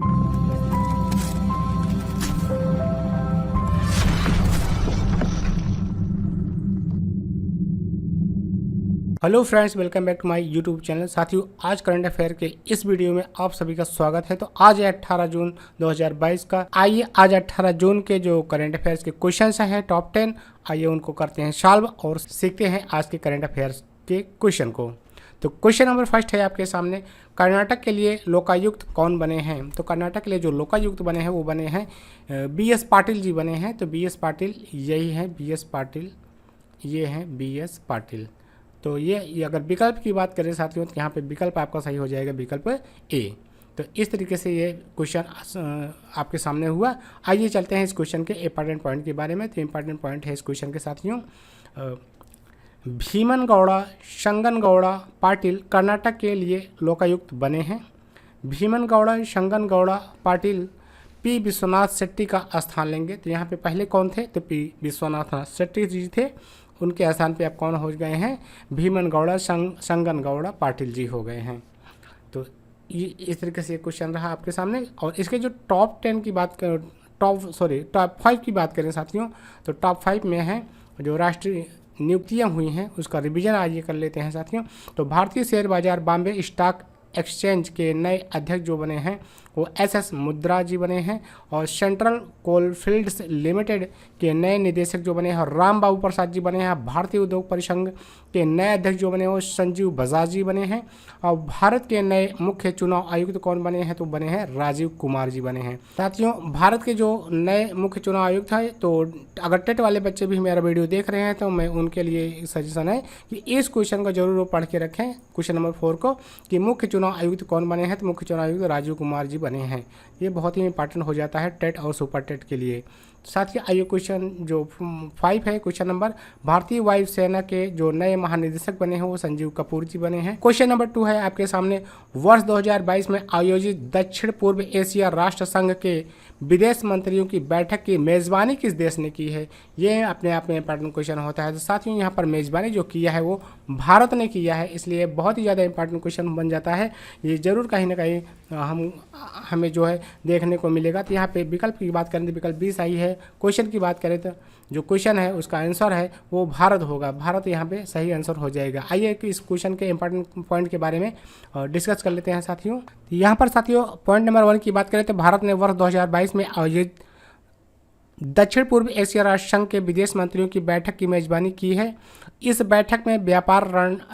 Hello friends, welcome back to my YouTube channel. साथियों, आज current affair के इस वीडियो में आप सभी का स्वागत है। तो आज है 18 जून 2022 का। आइए आज 18 जून के जो करंट अफेयर्स के क्वेश्चंस हैं टॉप 10, आइए उनको करते हैं सॉल्व और सीखते हैं आज के करंट अफेयर्स के क्वेश्चन को। तो क्वेश्चन नंबर फर्स्ट है आपके सामने, कर्नाटक के लिए लोकायुक्त कौन बने हैं? तो कर्नाटक के लिए जो लोकायुक्त बने हैं वो बने हैं BS पाटिल जी बने हैं। तो BS पाटिल यही है, BS पाटिल, ये हैं BS पाटिल। तो ये अगर विकल्प की बात करें साथियों, तो यहाँ पे विकल्प आपका सही हो जाएगा, विकल्प ए। तो इस तरीके से ये क्वेश्चन आपके सामने हुआ। आइए चलते हैं इस क्वेश्चन के इंपॉर्टेंट पॉइंट के बारे में। तो इंपॉर्टेंट पॉइंट है इस क्वेश्चन के साथियों, भीमनगौड़ा शंगनगौड़ा पाटिल कर्नाटक के लिए लोकायुक्त बने हैं। भीमनगौड़ा शंगनगौड़ा पाटिल पी विश्वनाथ शेट्टी का स्थान लेंगे। तो यहाँ पे पहले कौन थे? तो पी विश्वनाथ शेट्टी जी थे, उनके स्थान पे अब कौन हो गए हैं? भीमनगौड़ा शंगनगौड़ा पाटिल जी हो गए हैं। तो ये इस तरीके से क्वेश्चन रहा आपके सामने। और इसके जो टॉप 10 की बात कर टॉप 5 की बात करें साथियों, तो टॉप 5 में है जो राष्ट्रीय नियुक्तियां हुई हैं उसका रिवीजन आइए कर लेते हैं साथियों। तो भारतीय शेयर बाजार बॉम्बे स्टॉक एक्सचेंज के नए अध्यक्ष जो बने हैं वो SS मुद्रा जी बने हैं। और सेंट्रल कोलफील्ड्स लिमिटेड के नए निदेशक जो बने हैं राम बाबू प्रसाद जी बने हैं। भारतीय उद्योग परिसंघ के नए अध्यक्ष जो बने हैं वो संजीव बजाज जी बने हैं। और भारत के नए मुख्य चुनाव आयुक्त कौन बने हैं? तो बने हैं राजीव कुमार जी बने हैं। साथियों, भारत के जो नए मुख्य चुनाव आयुक्त है, तो अगर टेट वाले बच्चे भी मेरा वीडियो देख रहे हैं तो मैं उनके लिए सजेशन है कि इस क्वेश्चन को जरूर पढ़ के रखें, क्वेश्चन नंबर 4 को, कि मुख्य चुनाव आयुक्त कौन बने हैं? तो मुख्य चुनाव आयुक्त राजीव कुमार जी बने हैं। ये बहुत ही इंपॉर्टेंट हो जाता है टेट और सुपर टेट के लिए। साथ ही आइए क्वेश्चन जो 5 है, क्वेश्चन नंबर, भारतीय वायुसेना के जो नए महानिदेशक बने हैं वो संजीव कपूर जी बने हैं। क्वेश्चन नंबर 2 है आपके सामने, वर्ष 2022 में आयोजित दक्षिण पूर्व एशिया राष्ट्र संघ के विदेश मंत्रियों की बैठक की मेज़बानी किस देश ने की है? ये अपने आप में इंपॉर्टेंट क्वेश्चन होता है। तो साथियों, यहाँ पर मेज़बानी जो किया है वो भारत ने किया है, इसलिए बहुत ही ज़्यादा इंपॉर्टेंट क्वेश्चन बन जाता है। ये जरूर कहीं ना कहीं हमें जो है देखने को मिलेगा। तो यहाँ पे विकल्प की बात करें तो विकल्प 20 सही है। क्वेश्चन की बात करें तो जो क्वेश्चन है उसका आंसर है वो भारत होगा, भारत यहाँ पे सही आंसर हो जाएगा। आइए कि इस क्वेश्चन के इंपॉर्टेंट पॉइंट के बारे में डिस्कस कर लेते हैं साथियों। तो यहाँ पर साथियों पॉइंट नंबर 1 की बात करें तो भारत ने वर्ष 2022 में आयोजित दक्षिण पूर्व एशिया राष्ट्र संघ के विदेश मंत्रियों की बैठक की मेजबानी की है। इस बैठक में व्यापार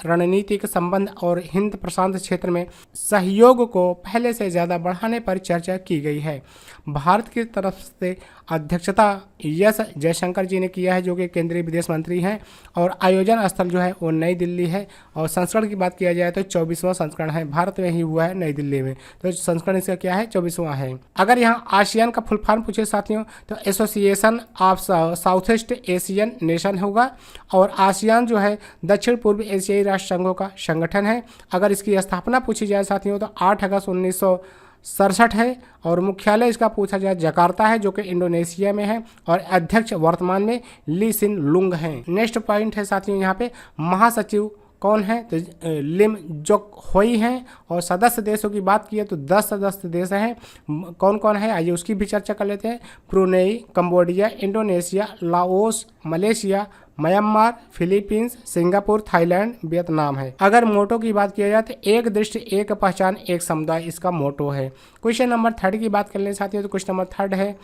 रणनीतिक संबंध और हिंद प्रशांत क्षेत्र में सहयोग को पहले से ज़्यादा बढ़ाने पर चर्चा की गई है। भारत की तरफ से अध्यक्षता एस जयशंकर जी ने किया है, जो कि केंद्रीय विदेश मंत्री हैं। और आयोजन स्थल जो है वो नई दिल्ली है। और संस्करण की बात किया जाए तो 24वां संस्करण है, भारत में ही हुआ है, नई दिल्ली में। तो संस्करण इसका क्या है? 24वां है। अगर यहाँ आसियान का फुल फॉर्म पूछे साथियों तो association of south east Asian nation होगा। और आसियान जो है दक्षिण पूर्व एशियाई राष्ट्र संघों का संगठन है। अगर इसकी स्थापना पूछी जाए साथियों तो 8 अगस्त 1967 है। और मुख्यालय इसका पूछा जाए जकार्ता है, जो कि इंडोनेशिया में है। और अध्यक्ष वर्तमान में ली सिन लुंग हैं। नेक्स्ट पॉइंट है साथियों, यहाँ पे महासचिव कौन है? तो लिम जोक होई हैं। और सदस्य देशों की बात की तो 10 सदस्य देश हैं। कौन कौन है आइए उसकी भी चर्चा कर लेते हैं। Brunei, Cambodia, Indonesia, Laos, Malaysia, Myanmar, Philippines, Singapore, Thailand, Vietnam है। अगर मोटो की बात किया जाए तो एक दृष्टि एक पहचान एक समुदाय इसका मोटो है। क्वेश्चन नंबर 3 की बात कर लें साथियों तो क्वेश्चन नंबर 3 है,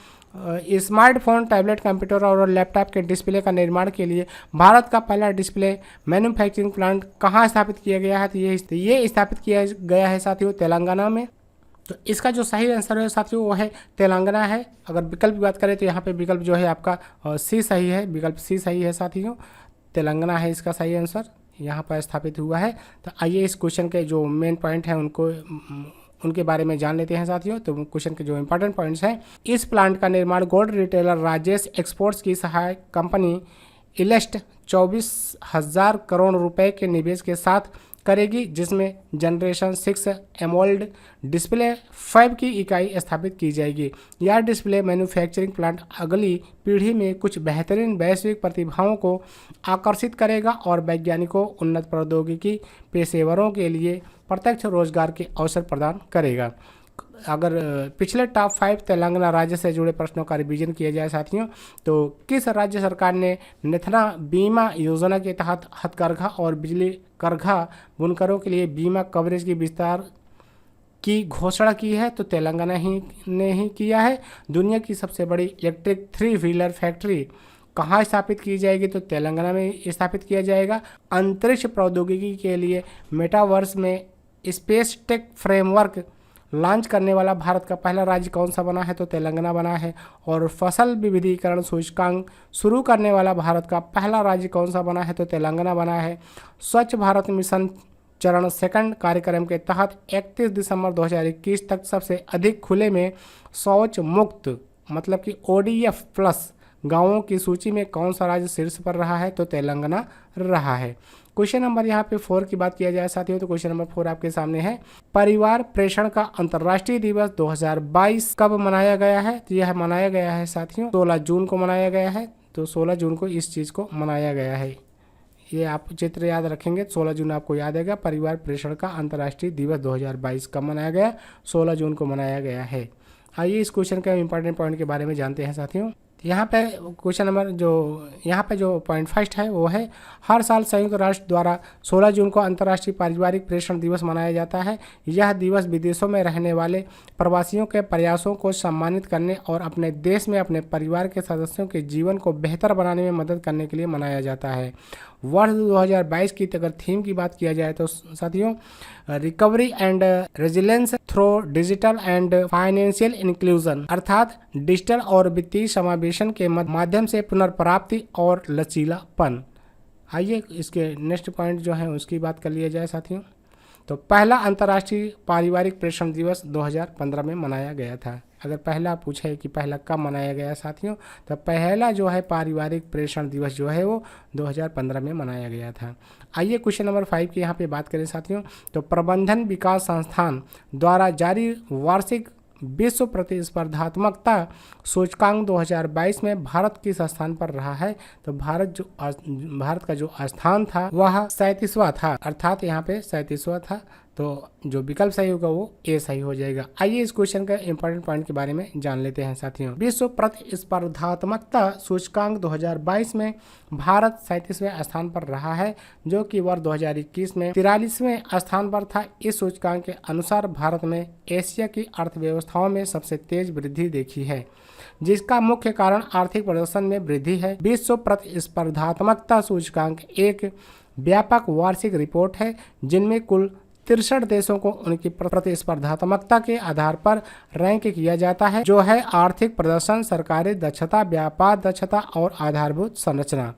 स्मार्टफोन, टैबलेट, कंप्यूटर और लैपटॉप के डिस्प्ले का निर्माण के लिए भारत का पहला डिस्प्ले मैन्युफैक्चरिंग प्लांट कहाँ स्थापित किया गया है? तो ये स्थापित किया गया है साथियों तेलंगाना में। तो इसका जो सही आंसर है साथियों वो है तेलंगाना है। अगर विकल्प की बात करें तो यहाँ पे विकल्प जो है आपका सी सही है, विकल्प सी सही है साथियों, तेलंगाना है इसका सही आंसर, यहाँ पर स्थापित हुआ है। तो आइए इस क्वेश्चन के जो मेन पॉइंट हैं उनके बारे में जान लेते हैं साथियों। तो क्वेश्चन के जो इंपॉर्टेंट पॉइंट्स हैं, इस प्लांट का निर्माण गोल्ड रिटेलर राजेश एक्सपोर्ट्स की सहायक कंपनी इलेस्ट 24,000 करोड़ रुपए के निवेश के साथ करेगी, जिसमें जनरेशन 6 एमोल्ड डिस्प्ले 5 की इकाई स्थापित की जाएगी। यह डिस्प्ले मैन्युफैक्चरिंग प्लांट अगली पीढ़ी में कुछ बेहतरीन वैश्विक प्रतिभाओं को आकर्षित करेगा और वैज्ञानिकों, उन्नत प्रौद्योगिकी पेशेवरों के लिए प्रत्यक्ष रोजगार के अवसर प्रदान करेगा। अगर पिछले टॉप 5 तेलंगाना राज्य से जुड़े प्रश्नों का रिवीजन किया जाए साथियों, तो किस राज्य सरकार ने नेथना बीमा योजना के तहत हथकरघा और बिजली करघा बुनकरों के लिए बीमा कवरेज की विस्तार की घोषणा की है? तो तेलंगाना ने ही किया है। दुनिया की सबसे बड़ी इलेक्ट्रिक 3 व्हीलर फैक्ट्री कहाँ स्थापित की जाएगी? तो तेलंगाना में स्थापित किया जाएगा। अंतरिक्ष प्रौद्योगिकी के लिए मेटावर्स में स्पेस टेक फ्रेमवर्क लॉन्च करने वाला भारत का पहला राज्य कौन सा बना है? तो तेलंगाना बना है। और फसल विविधीकरण सूचकांक शुरू करने वाला भारत का पहला राज्य कौन सा बना है? तो तेलंगाना बना है। स्वच्छ भारत मिशन चरण 2 कार्यक्रम के तहत 31 दिसंबर 2021 तक सबसे अधिक खुले में शौच मुक्त मतलब कि ODF प्लस गांवों की सूची में कौन सा राज्य शीर्ष पर रहा है? तो तेलंगाना रहा है। क्वेश्चन नंबर यहाँ पे 4 की बात किया जाए साथियों, तो क्वेश्चन नंबर 4 आपके सामने है। परिवार प्रेषण का अंतर्राष्ट्रीय दिवस 2022 कब मनाया गया है? तो यह मनाया गया है साथियों 16 जून को मनाया गया है। तो 16 जून को इस चीज़ को मनाया गया है। ये आप चित्र याद रखेंगे, 16 जून आपको याद आएगा। परिवार प्रेषण का अंतर्राष्ट्रीय दिवस 2022 कब मनाया गया? 16 जून को मनाया गया है। आइए इस क्वेश्चन के इंपॉर्टेंट पॉइंट के बारे में जानते हैं साथियों। यहाँ पे क्वेश्चन नंबर यहाँ पे जो पॉइंट फर्स्ट है वो है, हर साल संयुक्त राष्ट्र द्वारा 16 जून को अंतर्राष्ट्रीय पारिवारिक प्रेषण दिवस मनाया जाता है। यह दिवस विदेशों में रहने वाले प्रवासियों के प्रयासों को सम्मानित करने और अपने देश में अपने परिवार के सदस्यों के जीवन को बेहतर बनाने में मदद करने के लिए मनाया जाता है। वर्ष 2022 की अगर थीम की बात किया जाए तो साथियों, recovery and resilience through digital and financial inclusion, अर्थात डिजिटल और वित्तीय समावेशन के माध्यम से पुनर्प्राप्ति और लचीलापन। आइए इसके नेक्स्ट पॉइंट जो है उसकी बात कर लिया जाए साथियों। तो पहला अंतर्राष्ट्रीय पारिवारिक प्रेषण दिवस 2015 में मनाया गया था। अगर पहला पूछे कि पहला कब मनाया गया साथियों, तो पहला जो है पारिवारिक प्रेषण दिवस जो है वो 2015 में मनाया गया था। आइए क्वेश्चन नंबर 5 की यहाँ पे बात करें साथियों। तो प्रबंधन विकास संस्थान द्वारा जारी वार्षिक विश्व प्रतिस्पर्धात्मकता सूचकांक 2022 में भारत किस स्थान पर रहा है? तो भारत का जो स्थान था वह 37वां था, अर्थात यहाँ पे 37वां था। तो जो विकल्प सही होगा वो ए सही हो जाएगा। आइए इस क्वेश्चन का इंपॉर्टेंट पॉइंट के बारे में जान लेते हैं साथियों। विश्व प्रतिस्पर्धात्मकता सूचकांक 2022 में भारत 37वें स्थान पर रहा है, जो कि वर्ष 2021 में 43वें स्थान पर था। इस सूचकांक के अनुसार भारत में एशिया की अर्थव्यवस्थाओं में सबसे तेज वृद्धि देखी है, जिसका मुख्य कारण आर्थिक प्रदर्शन में वृद्धि है। विश्व प्रतिस्पर्धात्मकता सूचकांक एक व्यापक वार्षिक रिपोर्ट है जिनमें कुल 63 देशों को उनकी प्रतिस्पर्धात्मकता के आधार पर रैंक किया जाता है, जो है आर्थिक प्रदर्शन, सरकारी दक्षता, व्यापार दक्षता और आधारभूत संरचना।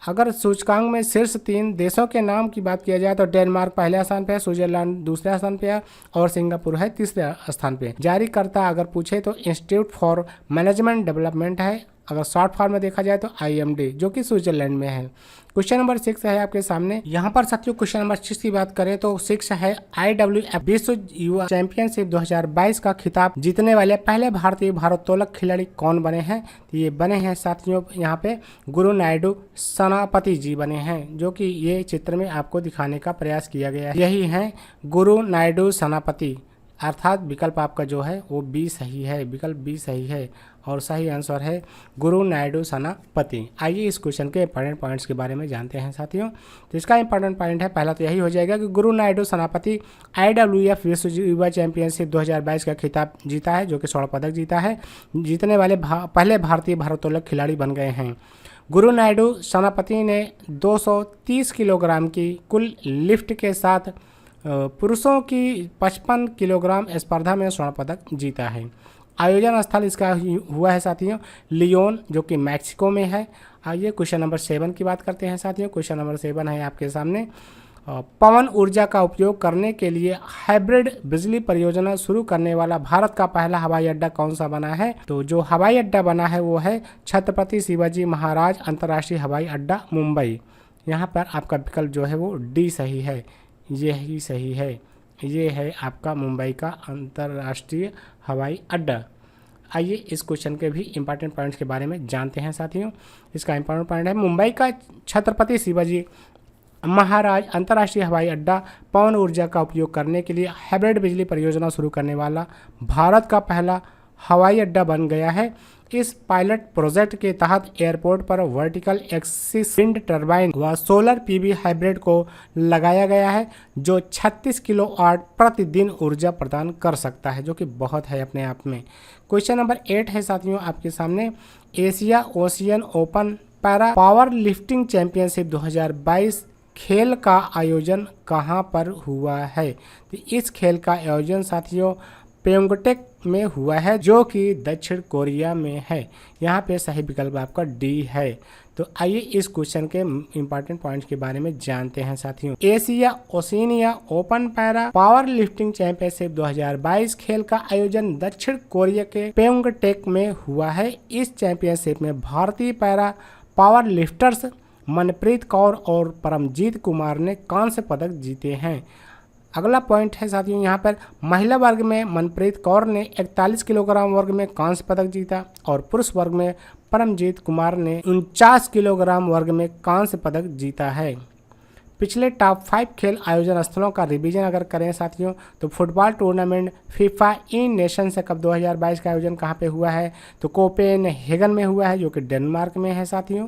अगर सूचकांक में शीर्ष 3 देशों के नाम की बात किया जाए तो डेनमार्क पहले स्थान पे है, स्विट्जरलैंड दूसरे स्थान पे है और सिंगापुर है तीसरे स्थान पे। जारीकर्ता अगर पूछे तो इंस्टीट्यूट फॉर मैनेजमेंट डेवलपमेंट है, अगर शॉर्ट फॉर्म में देखा जाए तो IMD, जो कि स्विट्जरलैंड में है। क्वेश्चन नंबर 6 है आपके सामने। यहाँ पर साथियों क्वेश्चन नंबर 6 की बात करें तो 6 है, IWF विश्व युवा चैंपियनशिप 2022 का खिताब जीतने वाले पहले भारतीय भारोत्तोलक खिलाड़ी कौन बने हैं? तो ये बने हैं साथियों यहाँ पे गुरु नायडू सेनापति जी बने हैं, जो कि ये चित्र में आपको दिखाने का प्रयास किया गया है। यही है गुरु नायडू सेनापति, अर्थात विकल्प आपका जो है वो बी सही है, विकल्प बी सही है और सही आंसर है गुरु नायडू सेनापति। आइए इस क्वेश्चन के इंपॉर्टेंट पॉइंट्स के बारे में जानते हैं साथियों। तो इसका इंपॉर्टेंट पॉइंट है, पहला तो यही हो जाएगा कि गुरु नायडू सेनापति IWF विश्व युवा चैंपियनशिप 2022 का खिताब जीता है, जो कि स्वर्ण पदक जीता है। जीतने वाले पहले भारतीय भारोत्तोलक खिलाड़ी बन गए हैं। गुरु नायडू सेनापति ने 230 किलोग्राम की कुल लिफ्ट के साथ पुरुषों की 55 किलोग्राम स्पर्धा में स्वर्ण पदक जीता है। आयोजन स्थल इसका हुआ है साथियों लियोन, जो कि मैक्सिको में है। आइए क्वेश्चन नंबर 7 की बात करते हैं साथियों। क्वेश्चन नंबर 7 है आपके सामने, पवन ऊर्जा का उपयोग करने के लिए हाइब्रिड बिजली परियोजना शुरू करने वाला भारत का पहला हवाई अड्डा कौन सा बना है? तो जो हवाई अड्डा बना है वो है छत्रपति शिवाजी महाराज अंतर्राष्ट्रीय हवाई अड्डा मुंबई। यहाँ पर आपका विकल्प जो है वो डी सही है, ये ही सही है, ये है आपका मुंबई का अंतर्राष्ट्रीय हवाई अड्डा। आइए इस क्वेश्चन के भी इंपॉर्टेंट पॉइंट्स के बारे में जानते हैं साथियों। इसका इंपॉर्टेंट पॉइंट है, मुंबई का छत्रपति शिवाजी महाराज अंतर्राष्ट्रीय हवाई अड्डा पवन ऊर्जा का उपयोग करने के लिए हाइब्रिड बिजली परियोजना शुरू करने वाला भारत का पहला हवाई अड्डा बन गया है। इस पायलट प्रोजेक्ट के तहत एयरपोर्ट पर वर्टिकल एक्सिस विंड टर्बाइन व सोलर पीवी हाइब्रिड को लगाया गया है, जो 36 किलोवाट प्रतिदिन ऊर्जा प्रदान कर सकता है, जो कि बहुत है अपने आप में। क्वेश्चन नंबर 8 है साथियों आपके सामने, Asia ocean open para power lifting championship 2022 खेल का आयोजन कहाँ पर हुआ है? तो इस खेल का आयोजन साथियों प्योंगटेक में हुआ है, जो कि दक्षिण कोरिया में है। यहाँ पे सही विकल्प आपका डी है। तो आइए इस क्वेश्चन के इंपॉर्टेंट पॉइंट्स के बारे में जानते हैं साथियों। Asia Oceania open para power lifting championship 2022 खेल का आयोजन दक्षिण कोरिया के प्योंगटेक में हुआ है। इस चैंपियनशिप में भारतीय para power lifters Manpreet Kaur और परमजीत कुमार ने कांस्य पदक जीते हैं। अगला पॉइंट है साथियों यहाँ पर, महिला वर्ग में मनप्रीत कौर ने 41 किलोग्राम वर्ग में कांस्य पदक जीता और पुरुष वर्ग में परमजीत कुमार ने 49 किलोग्राम वर्ग में कांस्य पदक जीता है। पिछले टॉप 5 खेल आयोजन स्थलों का रिवीजन अगर करें साथियों, तो फुटबॉल टूर्नामेंट फीफा इन नेशंस कप 2022 का आयोजन कहाँ पे हुआ है? तो कोपेनहेगन में हुआ है, जो कि डेनमार्क में है साथियों।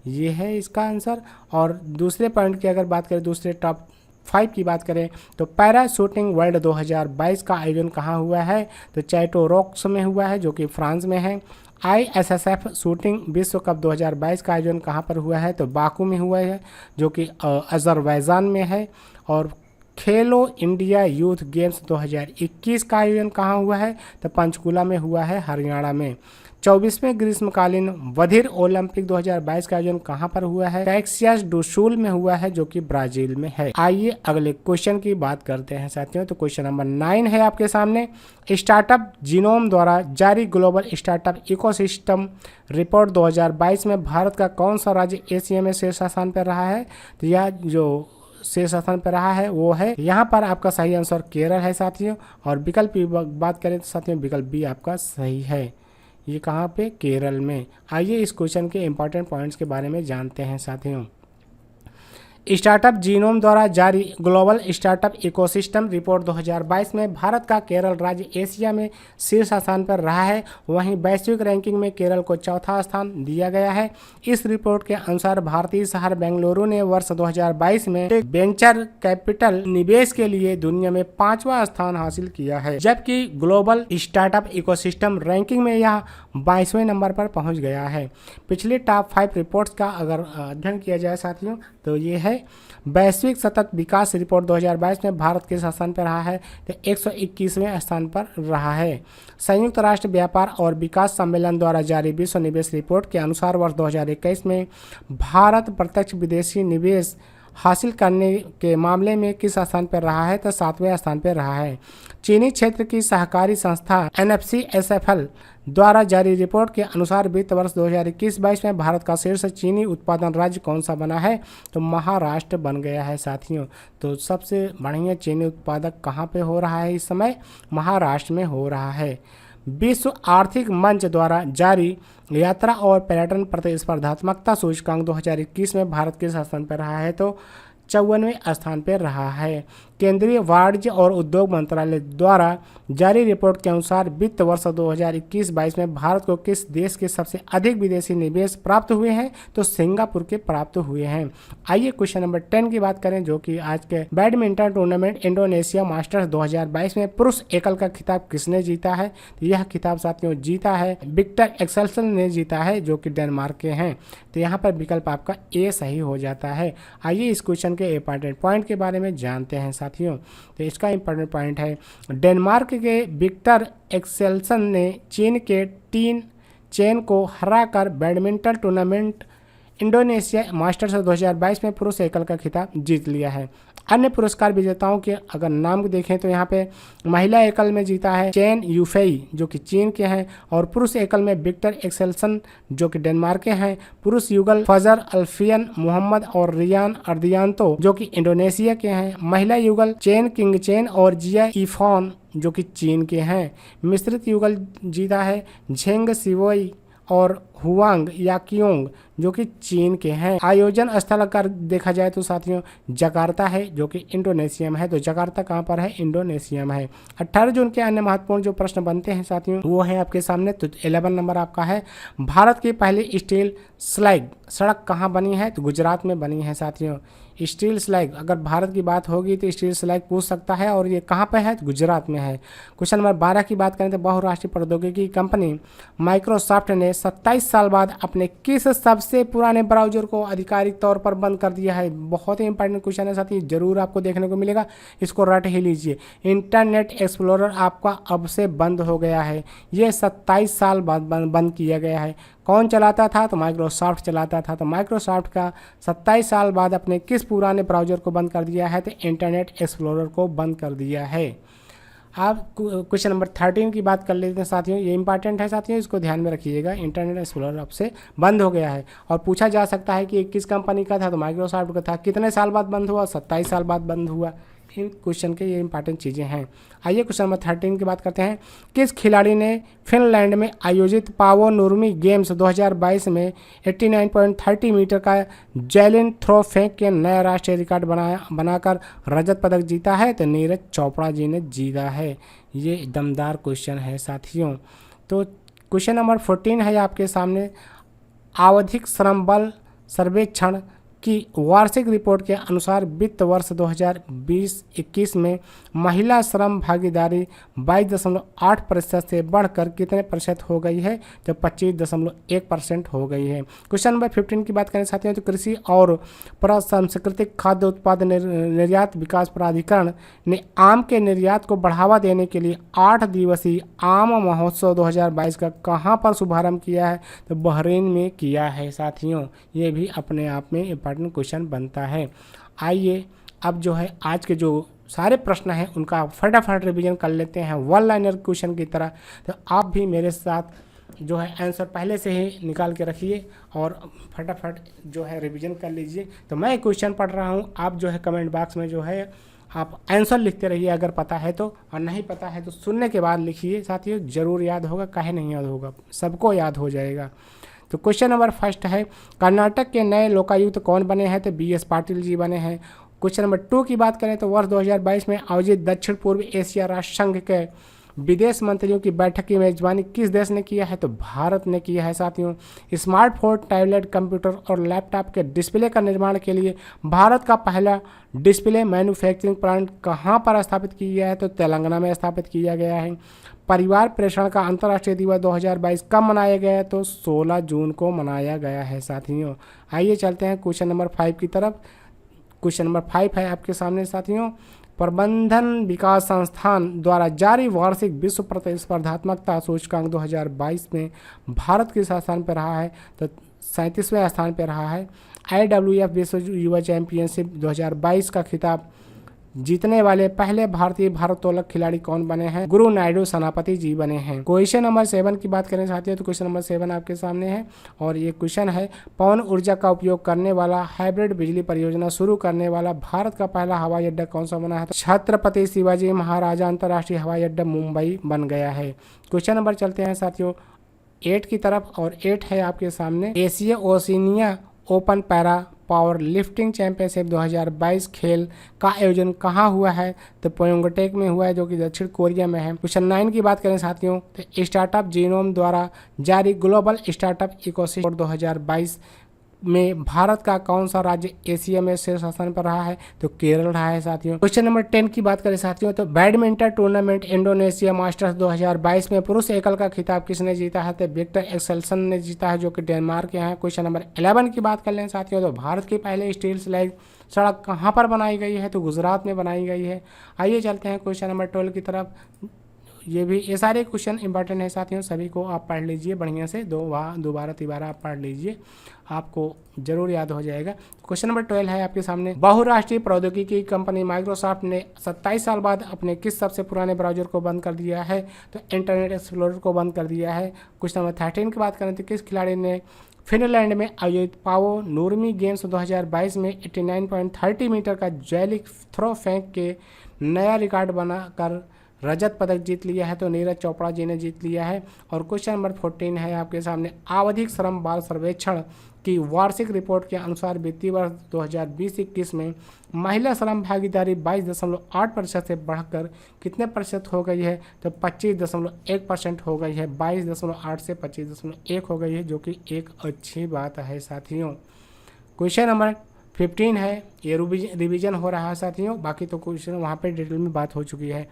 ये है इसका आंसर। और दूसरे पॉइंट की अगर बात करें, दूसरे टॉप 5 की बात करें, तो पैरा शूटिंग वर्ल्ड 2022 का आयोजन कहाँ हुआ है? तो चैटोरोक्स में हुआ है, जो कि फ्रांस में है। ISSF शूटिंग विश्व कप 2022 का आयोजन कहाँ पर हुआ है? तो बाकू में हुआ है, जो कि अजरबैजान में है। और खेलो इंडिया यूथ गेम्स 2021 का आयोजन कहाँ हुआ है? तो पंचकुला में हुआ है, हरियाणा में। 24वें ग्रीष्मकालीन बधिर ओलंपिक 2022 का आयोजन कहाँ पर हुआ है? टेक्सास डू सुल में हुआ है, जो कि ब्राजील में है। आइए अगले क्वेश्चन की बात करते हैं साथियों। तो क्वेश्चन नंबर 9 है आपके सामने, स्टार्टअप जीनोम द्वारा जारी ग्लोबल स्टार्टअप इकोसिस्टम रिपोर्ट 2022 में भारत का कौन सा राज्य एशिया में शीर्ष स्थान पर रहा है? तो यह जो शीर्ष स्थान पर रहा है वो है, यहाँ पर आपका सही आंसर केरल है साथियों। और विकल्प की बात करें तो साथियों विकल्प बी आपका सही है। ये कहाँ पे? केरल में। आइए इस क्वेश्चन के इंपॉर्टेंट पॉइंट्स के बारे में जानते हैं साथियों। स्टार्टअप जीनोम द्वारा जारी ग्लोबल स्टार्टअप इकोसिस्टम रिपोर्ट 2022 में भारत का केरल राज्य एशिया में शीर्ष स्थान पर रहा है। वहीं वैश्विक रैंकिंग में केरल को चौथा स्थान दिया गया है। इस रिपोर्ट के अनुसार भारतीय शहर बेंगलुरु ने वर्ष 2022 में वेंचर कैपिटल निवेश के लिए दुनिया में 5वां स्थान हासिल किया है, जबकि ग्लोबल स्टार्टअप इकोसिस्टम रैंकिंग में यह 22वें नंबर पर पहुंच गया है। पिछले टॉप 5 रिपोर्ट्स का अगर अध्ययन किया जाए साथियों, तो ये है वैश्विक सतत विकास रिपोर्ट 2022 में भारत के स्थान पर रहा है, तो 121वें स्थान पर रहा है। संयुक्त राष्ट्र व्यापार और विकास सम्मेलन द्वारा जारी विश्व निवेश रिपोर्ट के अनुसार वर्ष 2021 में भारत प्रत्यक्ष विदेशी निवेश हासिल करने के मामले में किस स्थान पर रहा है? तो 7वें स्थान पर रहा है। चीनी क्षेत्र की सहकारी संस्था NFCSFL द्वारा जारी रिपोर्ट के अनुसार वित्त वर्ष 2021-22 में भारत का शीर्ष चीनी उत्पादन राज्य कौन सा बना है? तो महाराष्ट्र बन गया है साथियों। तो सबसे बढ़िया चीनी उत्पादक कहाँ पे हो रहा है इस समय? महाराष्ट्र में हो रहा है। विश्व आर्थिक मंच द्वारा जारी यात्रा और पर्यटन प्रतिस्पर्धात्मकता सूचकांक 2021 में भारत किस स्थान पर रहा है? तो 54वें स्थान पर रहा है। केंद्रीय वाणिज्य और उद्योग मंत्रालय द्वारा जारी रिपोर्ट के अनुसार वित्त वर्ष 2021-22 में भारत को किस देश के सबसे अधिक विदेशी निवेश प्राप्त हुए हैं? तो सिंगापुर के प्राप्त हुए हैं। आइए क्वेश्चन नंबर 10 की बात करें, जो कि आज के बैडमिंटन टूर्नामेंट इंडोनेशिया मास्टर्स 2022 में पुरुष एकल का खिताब किसने जीता है? तो यह खिताब साथियों जीता है विक्टर एक्सेल्सन ने जीता है, जो कि डेनमार्क के हैं। तो यहाँ पर विकल्प आपका ए सही हो जाता है। आइए इस क्वेश्चन के इंपॉर्टेंट पॉइंट के बारे में जानते हैं साथियों। तो इसका इंपॉर्टेंट पॉइंट है, डेनमार्क के विक्टर एक्सेल्सन ने चीन के टीन चेन को हराकर बैडमिंटन टूर्नामेंट इंडोनेशिया मास्टर्स 2022 में पुरुष एकल का खिताब जीत लिया है। अन्य पुरस्कार विजेताओं के अगर नाम देखें तो यहाँ पे महिला एकल में जीता है चेन यूफेई, जो कि चीन के हैं, और पुरुष एकल में विक्टर एक्सेल्सन, जो कि डेनमार्क के हैं। पुरुष युगल फजर अल्फियन मोहम्मद और रियान अर्दियांतो, जो कि इंडोनेशिया के हैं। महिला युगल चेन किंग चेन और जिया इफॉन, जो कि चीन के हैं। मिश्रित युगल जीता है झेंग सिवोई और हुआंग या कियोंग जो कि चीन के हैं। आयोजन स्थल अगर देखा जाए तो साथियों जकार्ता है जो कि इंडोनेशिया में है। तो जकार्ता कहाँ पर है? इंडोनेशिया में है। 18 जून के अन्य महत्वपूर्ण जो प्रश्न बनते हैं साथियों वो है आपके सामने। तो 11 नंबर आपका है, भारत की पहली स्टील स्लैग सड़क कहाँ बनी है? तो गुजरात में बनी है साथियों। स्टील स्लैग, अगर भारत की बात होगी तो स्टील स्लैग पूछ सकता है, और ये कहाँ पे है? तो गुजरात में है। क्वेश्चन नंबर 12 की बात करें तो बहुराष्ट्रीय प्रौद्योगिकी कंपनी माइक्रोसॉफ्ट ने 27 साल बाद अपने किस सबसे पुराने ब्राउजर को आधिकारिक तौर पर बंद कर दिया है? बहुत ही इंपॉर्टेंट क्वेश्चन है साथी, जरूर आपको देखने को मिलेगा, इसको रट ही लीजिए। इंटरनेट एक्सप्लोरर आपका अब से बंद हो गया है, ये 27 साल बाद बंद किया गया है। कौन चलाता था? तो माइक्रोसॉफ्ट चलाता था। तो माइक्रोसॉफ्ट का 27 साल बाद अपने किस पुराने ब्राउजर को बंद कर दिया है? तो इंटरनेट एक्सप्लोरर को बंद कर दिया है। आप क्वेश्चन नंबर 13 की बात कर लेते हैं साथियों, ये इंपॉर्टेंट है साथियों, इसको ध्यान में रखिएगा। इंटरनेट एक्सप्लोरर अब से बंद हो गया है, और पूछा जा सकता है कि किस कंपनी का था? तो माइक्रोसॉफ्ट का था। कितने साल बाद बंद हुआ? 27 साल बाद बंद हुआ। इन क्वेश्चन के ये इंपॉर्टेंट चीज़ें हैं। आइए क्वेश्चन नंबर 13 की बात करते हैं। किस खिलाड़ी ने फिनलैंड में आयोजित पावो नुर्मी गेम्स 2022 में 89.30 मीटर का जैवलिन थ्रो फेंक के नया राष्ट्रीय रिकॉर्ड बनाकर रजत पदक जीता है? तो नीरज चोपड़ा जी ने जीता है। ये दमदार क्वेश्चन है साथियों। तो क्वेश्चन नंबर 14 है आपके सामने, आवधिक श्रम बल सर्वेक्षण की वार्षिक रिपोर्ट के अनुसार वित्त वर्ष 2020-21 में महिला श्रम भागीदारी 22.8% से बढ़कर कितने प्रतिशत हो गई है? तो 25.1% हो गई है। क्वेश्चन नंबर 15 की बात करें साथियों तो कृषि और प्रसंस्कृतिक खाद्य उत्पाद निर्यात विकास प्राधिकरण ने आम के निर्यात को बढ़ावा देने के लिए 8 दिवसीय आम महोत्सव 2022 का कहाँ पर शुभारंभ किया है? तो बहरीन में किया है साथियों। ये भी अपने आप में इंपॉर्टेंट क्वेश्चन बनता है। आइए अब जो है आज के जो सारे प्रश्न हैं उनका फटाफट रिवीजन कर लेते हैं वन लाइनर क्वेश्चन की तरह। तो आप भी मेरे साथ जो है आंसर पहले से ही निकाल के रखिए और फटाफट जो है रिवीजन कर लीजिए। तो मैं क्वेश्चन पढ़ रहा हूँ, आप जो है कमेंट बॉक्स में जो है आप आंसर लिखते रहिए अगर पता है तो, और नहीं पता है तो सुनने के बाद लिखिए साथियों, जरूर याद होगा, काहे नहीं याद होगा, सबको याद हो जाएगा। तो क्वेश्चन नंबर फर्स्ट है, कर्नाटक के नए लोकायुक्त कौन बने हैं? तो BS पाटिल जी बने हैं। क्वेश्चन नंबर 2 की बात करें तो वर्ष 2022 में आयोजित दक्षिण पूर्व एशिया राष्ट्र संघ के विदेश मंत्रियों की बैठक की मेजबानी किस देश ने किया है? तो भारत ने किया है साथियों। स्मार्टफोन, टैबलेट, कंप्यूटर और लैपटॉप के डिस्प्ले का निर्माण के लिए भारत का पहला डिस्प्ले मैन्युफैक्चरिंग प्लांट कहाँ पर स्थापित किया गया है? तो तेलंगाना में स्थापित किया गया है। परिवार प्रेषण का अंतर्राष्ट्रीय दिवस 2022 कब मनाया गया है? तो 16 जून को मनाया गया है साथियों। आइए चलते हैं क्वेश्चन नंबर 5 की तरफ। क्वेश्चन नंबर 5 है आपके सामने साथियों, प्रबंधन विकास संस्थान द्वारा जारी वार्षिक विश्व प्रतिस्पर्धात्मकता सूचकांक 2022 में भारत किस स्थान पर रहा है? तो 37वें स्थान पर रहा है। IWF विश्व युवा चैंपियनशिप 2022 का खिताब जीतने वाले पहले भारतीय भारोत्तोलक खिलाड़ी कौन बने हैं? गुरु नायडू सेनापति जी बने हैं। क्वेश्चन नंबर 7 की बात करें साथियों तो क्वेश्चन नंबर 7 आपके सामने है, और ये क्वेश्चन है, पवन ऊर्जा का उपयोग करने वाला हाइब्रिड बिजली परियोजना शुरू करने वाला भारत का पहला हवाई अड्डा कौन सा बना है? तो छत्रपति शिवाजी महाराजा अंतर्राष्ट्रीय हवाई अड्डा मुंबई बन गया है। क्वेश्चन नंबर चलते हैं साथियों 8 की तरफ, और 8 है आपके सामने, Asia Oceania open para power lifting championship 2022 खेल का आयोजन कहाँ हुआ है? तो पोयोंगटेक में हुआ है जो कि दक्षिण कोरिया में है। क्वेश्चन 9 की बात करें साथियों तो स्टार्टअप जीनोम द्वारा जारी ग्लोबल स्टार्टअप इकोसिस्टम 2022 में भारत का कौन सा राज्य एशिया में शीर्ष स्थान पर रहा है? तो केरल रहा है साथियों। क्वेश्चन नंबर 10 की बात करें साथियों तो बैडमिंटन टूर्नामेंट इंडोनेशिया मास्टर्स 2022 में पुरुष एकल का खिताब किसने जीता है? तो विक्टर एक्सेल्सन ने जीता है जो कि डेनमार्क के हैं। क्वेश्चन नंबर 11 की बात कर लें साथियों तो भारत की पहले स्टील स्लैग सड़क कहाँ पर बनाई गई है? तो गुजरात में बनाई गई है। आइए चलते हैं क्वेश्चन नंबर 12 की तरफ। ये सारे क्वेश्चन इंपॉर्टेंट है साथियों, सभी को आप पढ़ लीजिए बढ़िया से, दोबारा तिबारा आप पढ़ लीजिए, आपको जरूर याद हो जाएगा। क्वेश्चन नंबर 12 है आपके सामने, बहुराष्ट्रीय प्रौद्योगिकी कंपनी माइक्रोसॉफ्ट ने 27 साल बाद अपने किस सबसे पुराने ब्राउजर को बंद कर दिया है? तो इंटरनेट एक्सप्लोरर को बंद कर दिया है। क्वेश्चन नंबर 13 की बात करें तो किस खिलाड़ी ने फिनलैंड में आयोजित पावो नुर्मी गेम्स 2022 में 89.30 मीटर का जैवलिन थ्रो फेंक के नया रिकॉर्ड बनाकर रजत पदक जीत लिया है तो नीरज चोपड़ा जी ने जीत लिया है। और क्वेश्चन नंबर 14 है आपके सामने, आवधिक श्रम बाल सर्वेक्षण की वार्षिक रिपोर्ट के अनुसार वित्तीय वर्ष 2020-21 में महिला श्रम भागीदारी 22.8% से बढ़कर कितने प्रतिशत हो गई है, तो 25.1% हो गई है। 22.8 से 25.1 हो गई है, जो कि एक अच्छी बात है साथियों। क्वेश्चन नंबर 15 है, ये रिवीजन हो रहा है साथियों, बाकी तो क्वेश्चन वहाँ पे डिटेल में बात हो चुकी है।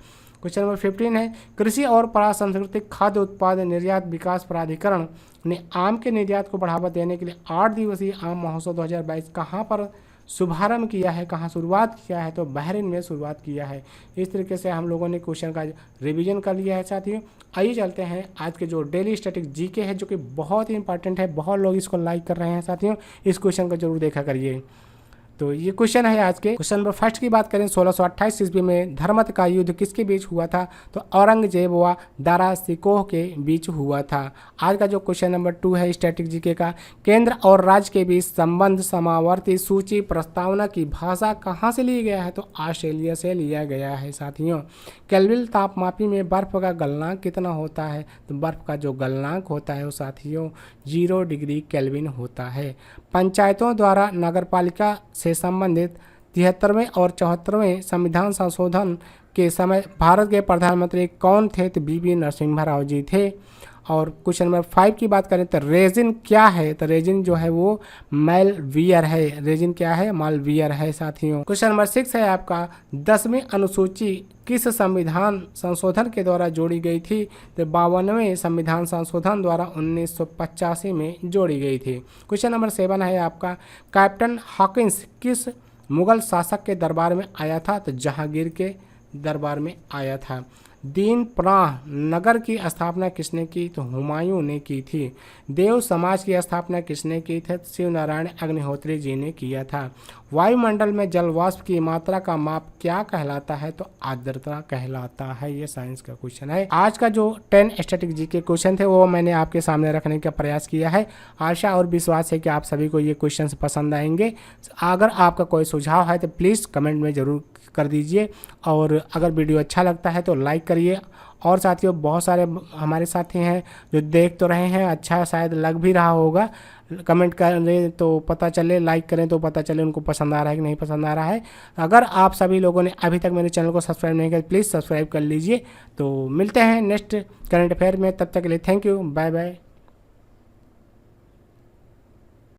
क्वेश्चन नंबर 15 है, कृषि और प्रसंस्कृतिक खाद्य उत्पाद निर्यात विकास प्राधिकरण ने आम के निर्यात को बढ़ावा देने के लिए 8 दिवसीय आम महोत्सव 2022 कहाँ पर शुभारंभ किया है, कहाँ शुरुआत किया है, तो बहरीन में शुरुआत किया है। इस तरीके से हम लोगों ने क्वेश्चन का रिवीजन कर लिया है साथियों। आइए चलते हैं आज के जो डेली स्टैटिक जीके है, जो कि बहुत ही इंपॉर्टेंट है, बहुत लोग इसको लाइक कर रहे हैं साथियों, इस क्वेश्चन को जरूर देखा करिए। तो ये क्वेश्चन है आज के। क्वेश्चन नंबर फर्स्ट की बात करें, 1628 ईस्वी में धर्मत का युद्ध किसके बीच हुआ था, तो औरंगजेब व दारा सिकोह के बीच हुआ था। आज का जो क्वेश्चन नंबर 2 है स्टैटिक जीके का, केंद्र और राज्य के बीच संबंध समावर्ती सूची प्रस्तावना की भाषा कहाँ से लिया गया है, तो ऑस्ट्रेलिया से लिया गया है साथियों। केल्विन तापमापी में बर्फ का गलनांक कितना होता है, तो बर्फ का जो गलनांक होता है वो साथियों 0 डिग्री केल्विन होता है। पंचायतों द्वारा नगरपालिका से संबंधित 73वें और 74वें संविधान संशोधन के समय भारत के प्रधानमंत्री कौन थे, तो बीवी नरसिम्हा राव जी थे। और क्वेश्चन नंबर 5 की बात करें तो रेजिन क्या है, तो रेजिन जो है वो मालवियर है। रेजिन क्या है, मालवियर है साथियों। क्वेश्चन नंबर 6 है आपका, 10वीं अनुसूची किस संविधान संशोधन के द्वारा जोड़ी गई थी, तो 52वें संविधान संशोधन द्वारा 1985 में जोड़ी गई थी। क्वेश्चन नंबर 7 है आपका, कैप्टन हॉकिंस किस मुगल शासक के दरबार में आया था, तो जहांगीर के दरबार में आया था। दीन प्राह नगर की स्थापना किसने की, तो हुमायूं ने की थी। देव समाज की स्थापना किसने की थी, शिव नारायण अग्निहोत्री जी ने किया था। वायुमंडल में जल वाष्प की मात्रा का माप क्या कहलाता है, तो आर्द्रता कहलाता है। ये साइंस का क्वेश्चन है। आज का जो 10 स्टैटिक जी के क्वेश्चन थे वो मैंने आपके सामने रखने का प्रयास किया है। आशा और विश्वास है कि आप सभी को ये क्वेश्चन पसंद आएंगे। अगर आपका कोई सुझाव है तो प्लीज़ कमेंट में ज़रूर कर दीजिए, और अगर वीडियो अच्छा लगता है तो लाइक करिए। और साथियों बहुत सारे हमारे साथी हैं जो देख तो रहे हैं, अच्छा शायद लग भी रहा होगा, कमेंट करें तो पता चले, लाइक करें तो पता चले उनको पसंद आ रहा है कि नहीं पसंद आ रहा है। अगर आप सभी लोगों ने अभी तक मेरे चैनल को सब्सक्राइब नहीं किया प्लीज़ सब्सक्राइब कर लीजिए। तो मिलते हैं नेक्स्ट करंट अफेयर में, तब तक के लिए थैंक यू, बाय बाय।